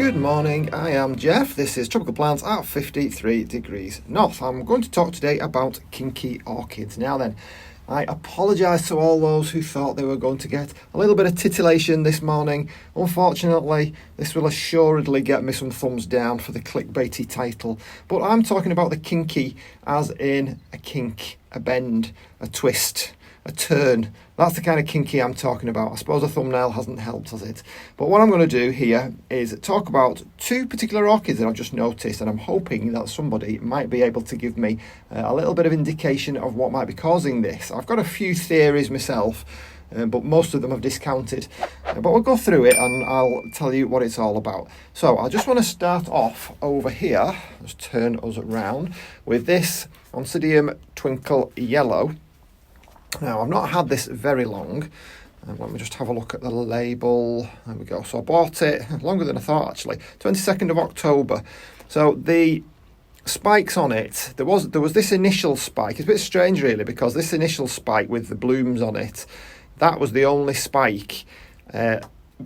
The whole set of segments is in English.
Good morning, I am Jeff. This is Tropical Plants at 53 degrees north. I'm going to talk today about kinky orchids. Now then, I apologise to all those who thought they were going to get a little bit of titillation this morning. Unfortunately, this will assuredly get me some thumbs down for the clickbaity title. But I'm talking about the kinky as in a kink, a bend, a twist, a turn. That's the kind of kinky I'm talking about. I suppose a thumbnail hasn't helped, has it? But what I'm going to do here is talk about two particular orchids that I've just noticed, and I'm hoping that somebody might be able to give me a little bit of indication of what might be causing this. I've got a few theories myself, but most of them I've discounted. But we'll go through it and I'll tell you what it's all about. So I just want to start off over here, just turn us around, with this Oncidium Twinkle Yellow. Now, I've not had this very long. Let me just have a look at the label. There we go. So I bought it longer than I thought, actually. 22nd of October. So the spikes on it, there was this initial spike. It's a bit strange, really, because this initial spike with the blooms on it, that was the only spike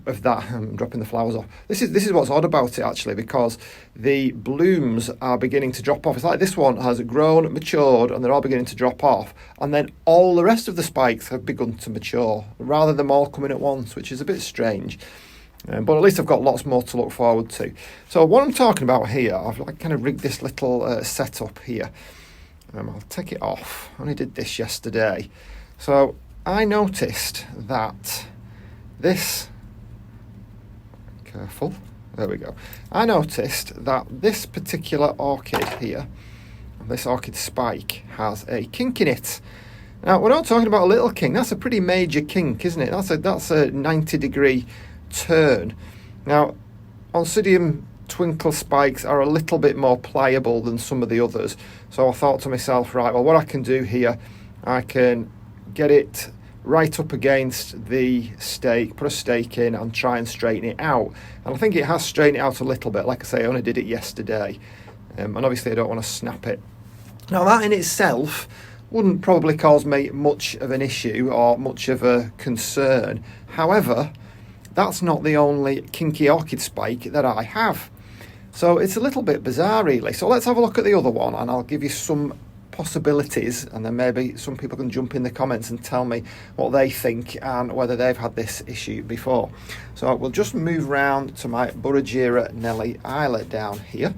of that. I'm dropping the flowers off. This is what's odd about it, actually, because the blooms are beginning to drop off. It's like this one has grown, matured, and they're all beginning to drop off, and then all the rest of the spikes have begun to mature rather than them all coming at once, which is a bit strange. But at least I've got lots more to look forward to. So what I'm talking about here, I've kind of rigged this little setup here. I'll take it off. I only did this yesterday. So I noticed that this, careful, there we go. I noticed that this particular orchid here, this orchid spike, has a kink in it. Now, we're not talking about a little kink. That's a pretty major kink, isn't it? That's a 90-degree turn. Now, Oncidium Twinkle spikes are a little bit more pliable than some of the others. So I thought to myself, right, well, what I can do here, I can get it right up against the stake, put a stake in and try and straighten it out. And I think it has straightened it out a little bit. Like I say, I only did it yesterday. And obviously I don't want to snap it. Now that in itself wouldn't probably cause me much of an issue or much of a concern. However, that's not the only kinky orchid spike that I have. So it's a little bit bizarre, really. So let's have a look at the other one and I'll give you some possibilities, and then maybe some people can jump in the comments and tell me what they think and whether they've had this issue before. So we'll just move round to my Burrageara Nelly Isler down here.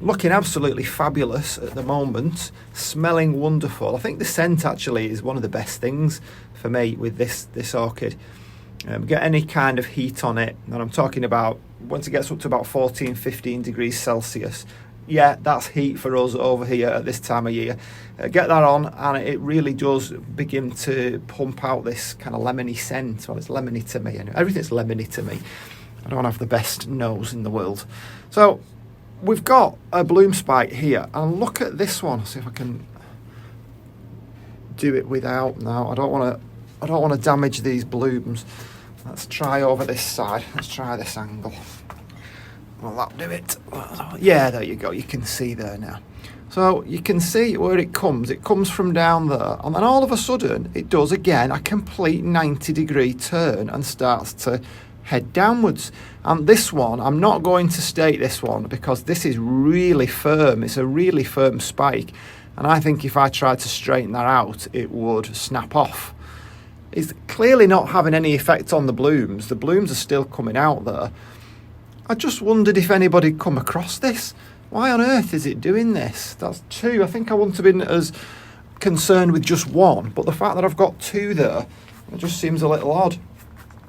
Looking absolutely fabulous at the moment, smelling wonderful. I think the scent actually is one of the best things for me with this orchid. Get any kind of heat on it, and I'm talking about once it gets up to about 14-15 degrees Celsius. Yeah, that's heat for us over here at this time of year. Get that on and it really does begin to pump out this kind of lemony scent. Well, it's lemony to me. Everything's lemony to me. I don't have the best nose in the world. So we've got a bloom spike here, and look at this one. I'll see if I can do it without. No, I don't want to damage these blooms. Let's try over this side. Let's try this angle. Will that do it? Yeah, there you go. You can see there now. So you can see where it comes. It comes from down there. And then all of a sudden, it does, again, a complete 90-degree turn and starts to head downwards. And this one, I'm not going to stake this one because this is really firm. It's a really firm spike. And I think if I tried to straighten that out, it would snap off. It's clearly not having any effect on the blooms. The blooms are still coming out there. I just wondered if anybody had come across this. Why on earth is it doing this? That's two. I think I wouldn't have been as concerned with just one, but the fact that I've got two there, it just seems a little odd.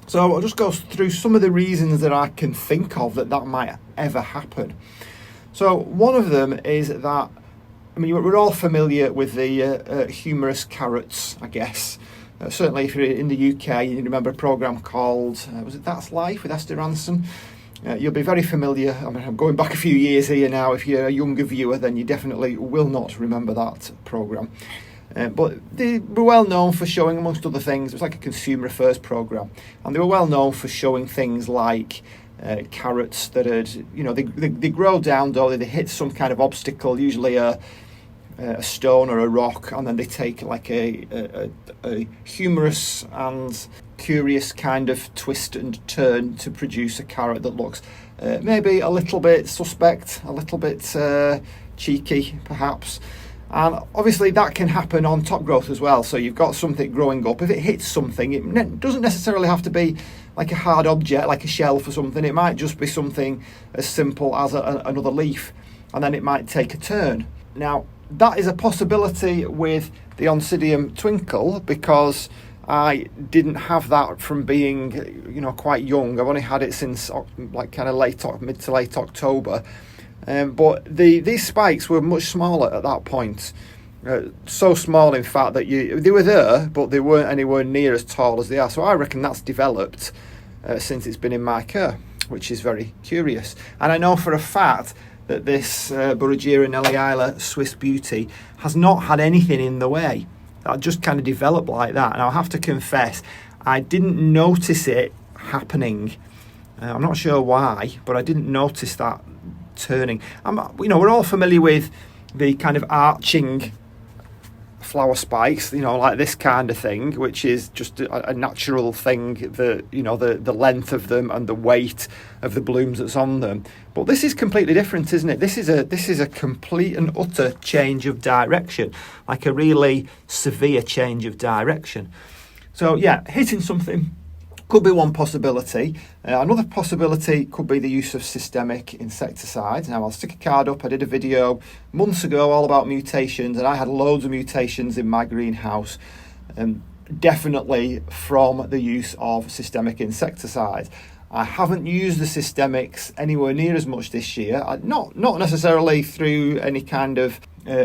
So I'll just go through some of the reasons that I can think of that might ever happen. So one of them is that, I mean, we're all familiar with the humorous carrots, I guess. Certainly if you're in the UK, you remember a programme called, was it That's Life with Esther Ranson? You'll be very familiar. I mean, I'm going back a few years here now. If you're a younger viewer, then you definitely will not remember that programme. But they were well known for showing, amongst other things, it was like a consumer affairs programme. And they were well known for showing things like carrots that had, they grow down, though, they hit some kind of obstacle, usually a stone or a rock, and then they take like a humorous and curious kind of twist and turn to produce a carrot that looks maybe a little bit suspect, a little bit cheeky perhaps. And obviously that can happen on top growth as well. So you've got something growing up. If it hits something, it doesn't necessarily have to be like a hard object, like a shelf or something. It might just be something as simple as another leaf, and then it might take a turn. Now, that is a possibility with the Oncidium Twinkle, because I didn't have that from being, quite young. I've only had it since like kind of mid to late October. But these spikes were much smaller at that point. So small, in fact, that they were there, but they weren't anywhere near as tall as they are. So I reckon that's developed since it's been in my care, which is very curious. And I know for a fact that this Burrageara Nelly Isler Swiss Beauty has not had anything in the way. That just kind of developed like that. And I'll have to confess, I didn't notice it happening. I'm not sure why, but I didn't notice that turning. We're all familiar with the kind of arching flower spikes, like this kind of thing, which is just a natural thing, the length of them and the weight of the blooms that's on them. But this is completely different, isn't it? This is a complete and utter change of direction, like a really severe change of direction. So yeah, hitting something could be one possibility. Another possibility could be the use of systemic insecticides. Now, I'll stick a card up. I did a video months ago all about mutations, and I had loads of mutations in my greenhouse, definitely from the use of systemic insecticides. I haven't used the systemics anywhere near as much this year, not necessarily through any kind of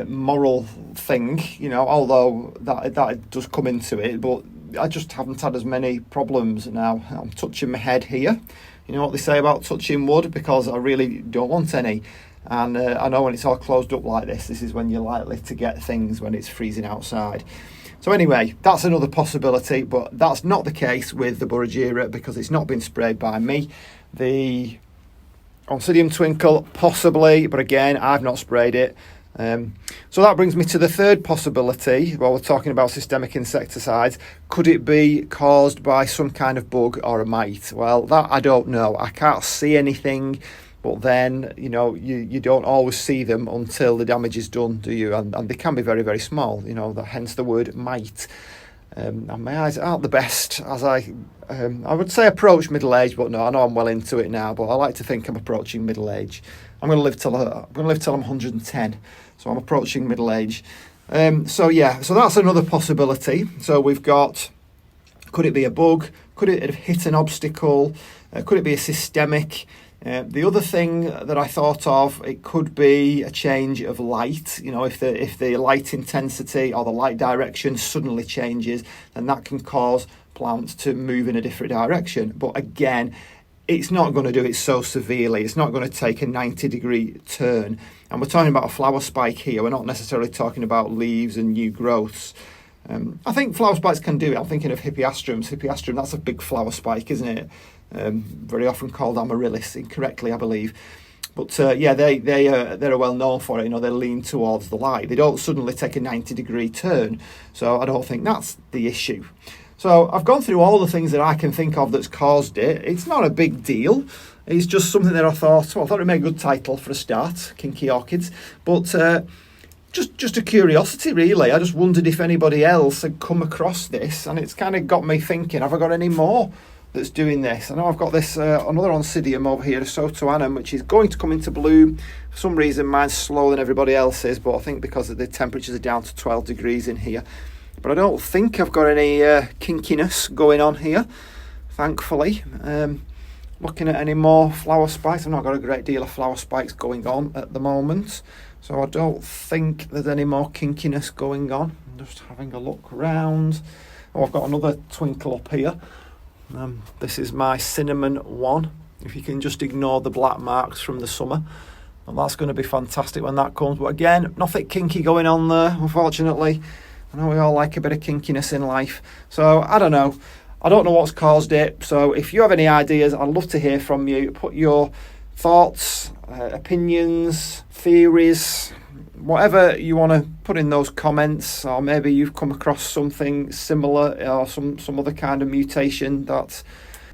moral thing, although that does come into it, but I just haven't had as many problems now. I'm touching my head here. You know what they say about touching wood, because I really don't want any. And I know when it's all closed up like this is when you're likely to get things when it's freezing outside. So anyway, that's another possibility, but that's not the case with the Burrageara because it's not been sprayed by me. The Oncidium Twinkle, possibly, but again, I've not sprayed it. So that brings me to the third possibility. While we're talking about systemic insecticides, could it be caused by some kind of bug or a mite? Well, that I don't know. I can't see anything, but then you don't always see them until the damage is done, do you? And they can be very, very small. Hence the word mite. And my eyes aren't the best as I would say approach middle age, but no, I know I'm well into it now. But I like to think I'm approaching middle age. I'm going to live till I'm 110, so I'm approaching middle age. So that's another possibility. So we've got, could it be a bug? Could it have hit an obstacle? Could it be a systemic? The other thing that I thought of, it could be a change of light. If the light intensity or the light direction suddenly changes, then that can cause plants to move in a different direction. But again, it's not going to do it so severely. It's not going to take a 90-degree turn. And we're talking about a flower spike here. We're not necessarily talking about leaves and new growths. I think flower spikes can do it. I'm thinking of hippeastrums. Hippeastrum, that's a big flower spike, isn't it? Very often called amaryllis, incorrectly, I believe. But they're well known for it. They lean towards the light. They don't suddenly take a 90-degree turn. So I don't think that's the issue. So I've gone through all the things that I can think of that's caused it. It's not a big deal. It's just something that I thought it'd make a good title for a start, Kinky Orchids. But just a curiosity, really. I just wondered if anybody else had come across this, and it's kind of got me thinking, have I got any more that's doing this? I know I've got this another Oncidium over here, a Sotoanum, which is going to come into bloom. For some reason, mine's slower than everybody else's, but I think because the temperatures are down to 12 degrees in here. But I don't think I've got any kinkiness going on here, thankfully. Looking at any more flower spikes, I've not got a great deal of flower spikes going on at the moment. So I don't think there's any more kinkiness going on. I'm just having a look round. Oh, I've got another twinkle up here. This is my cinnamon one. If you can just ignore the black marks from the summer. Well, that's going to be fantastic when that comes. But again, nothing kinky going on there, unfortunately. I know we all like a bit of kinkiness in life. So I don't know. I don't know what's caused it. So if you have any ideas, I'd love to hear from you. Put your thoughts, opinions, theories, whatever you want to put in those comments. Or maybe you've come across something similar or some other kind of mutation that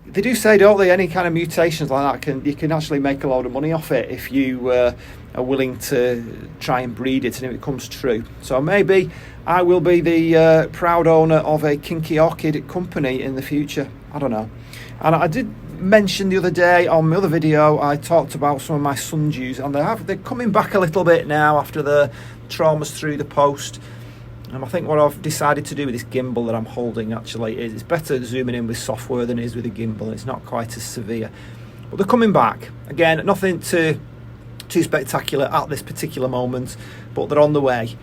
they do say, don't they, any kind of mutations like that, you can actually make a load of money off it if you are willing to try and breed it, and if it comes true. So maybe I will be the proud owner of a kinky orchid company in the future. I don't know. And I did mention the other day on my other video, I talked about some of my sundews, and they're coming back a little bit now after the traumas through the post. And I think what I've decided to do with this gimbal that I'm holding actually is it's better zooming in with software than it is with a gimbal. It's not quite as severe. But they're coming back. Again, nothing too spectacular at this particular moment, but they're on the way.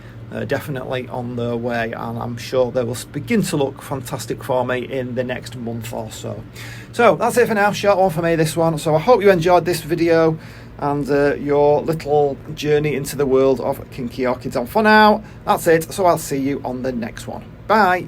Definitely on their way, and I'm sure they will begin to look fantastic for me in the next month or so. So that's it for now. Short one for me, this one. So I hope you enjoyed this video and your little journey into the world of kinky orchids. And for now, that's it. So I'll see you on the next one. Bye.